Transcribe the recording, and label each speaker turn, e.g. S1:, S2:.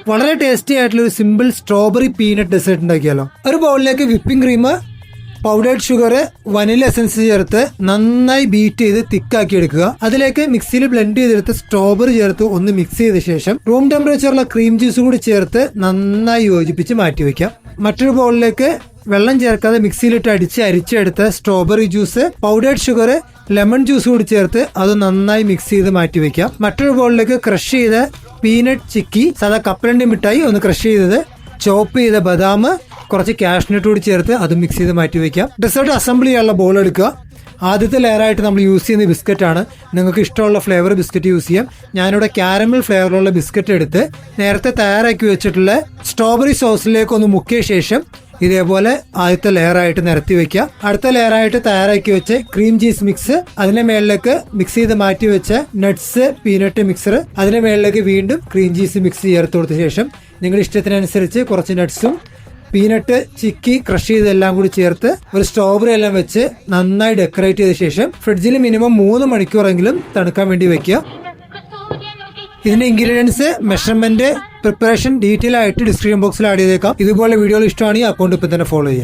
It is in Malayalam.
S1: വളരെ ടേസ്റ്റി ആയിട്ടുള്ള ഒരു സിമ്പിൾ സ്ട്രോബെറി പീനട്ട് ഡെസേർട്ട് ഉണ്ടാക്കിയാലോ. ഒരു ബൗളിലേക്ക് whipping cream, powdered sugar, vanilla essence ചേർത്ത് നന്നായി ബീറ്റ് ചെയ്ത് തിക്കാക്കി എടുക്കുക. അതിലേക്ക് മിക്സിയിൽ ബ്ലെൻഡ് ചെയ്തെടുത്ത് സ്ട്രോബെറി ചേർത്ത് ഒന്ന് മിക്സ് ചെയ്ത ശേഷം റൂം ടെമ്പറേച്ചറിലുള്ള ക്രീം ജ്യൂസ് കൂടി ചേർത്ത് നന്നായി യോജിപ്പിച്ച് മാറ്റി വെക്കാം. മറ്റൊരു ബൗളിലേക്ക് വെള്ളം ചേർക്കാതെ മിക്സിയിലിട്ട് അരിച്ചെടുത്ത strawberry juice, powdered sugar, lemon juice കൂടി ചേർത്ത് അത് നന്നായി മിക്സ് ചെയ്ത് മാറ്റി വെക്കാം. മറ്റൊരു ബൗളിലേക്ക് ക്രഷ് ചെയ്ത പീനട്ട് ചിക്കി, സാധാ കപ്പലണ്ടി മിഠായി ഒന്ന് ക്രഷ് ചെയ്തത്, ചോപ്പ് ചെയ്ത ബദാം, കുറച്ച് കാഷ്നട്ട് കൂടി ചേർത്ത് അത് മിക്സ് ചെയ്ത് മാറ്റി വെക്കാം. ഡെസേർട്ട് അസംബിൾ ചെയ്യാനുള്ള ബോൾ എടുക്കുക. ആദ്യത്തെ ലെയറായിട്ട് നമ്മൾ യൂസ് ചെയ്യുന്ന ബിസ്ക്കറ്റ് ആണ്. നിങ്ങൾക്ക് ഇഷ്ടമുള്ള ഫ്ലേവർ ബിസ്ക്കറ്റ് യൂസ് ചെയ്യാം. ഞാനിവിടെ കാരമൽ ഫ്ലേവറുള്ള ബിസ്ക്കറ്റ് എടുത്ത് നേരത്തെ തയ്യാറാക്കി വെച്ചിട്ടുള്ള സ്ട്രോബെറി സോസിലേക്ക് ഒന്ന് മുക്കിയ ശേഷം ഇതേപോലെ ആദ്യത്തെ ലെയറായിട്ട് നിരത്തി വെക്കുക. അടുത്ത ലെയറായിട്ട് തയ്യാറാക്കി വെച്ച് ക്രീം ചീസ് മിക്സ്, അതിന്റെ മേളിലേക്ക് മിക്സ് ചെയ്ത് മാറ്റി വെച്ച നട്ട്സ്, പീനട്ട് മിക്സർ, അതിന്റെ മേളിലേക്ക് വീണ്ടും ക്രീം ചീസ് മിക്സ് ചേർത്ത് കൊടുത്ത ശേഷം നിങ്ങളുടെ ഇഷ്ടത്തിനനുസരിച്ച് കുറച്ച് നട്ട്സും പീനട്ട് ചിക്കി ക്രഷ് ചെയ്തെല്ലാം കൂടി ചേർത്ത് ഒരു സ്ട്രോബെറി എല്ലാം വെച്ച് നന്നായി ഡെക്കറേറ്റ് ചെയ്ത ശേഷം ഫ്രിഡ്ജിൽ മിനിമം 3 മണിക്കൂറെങ്കിലും തണുക്കാൻ വേണ്ടി വെക്കുക. ഇതിന്റെ ഇൻഗ്രീഡിയൻസ്, മെഷർമെന്റ്, പ്രിപ്പറേഷൻ ഡീറ്റെയിൽ ആയിട്ട് ഡിസ്ക്രിപ്ഷൻ ബോക്സിൽ ആഡ് ചെയ്തേക്കാം. ഇതുപോലെ വീഡിയോകൾ ഇഷ്ടമാണെങ്കിൽ അക്കൗണ്ട് ഇപ്പം തന്നെ ഫോളോ ചെയ്യുക.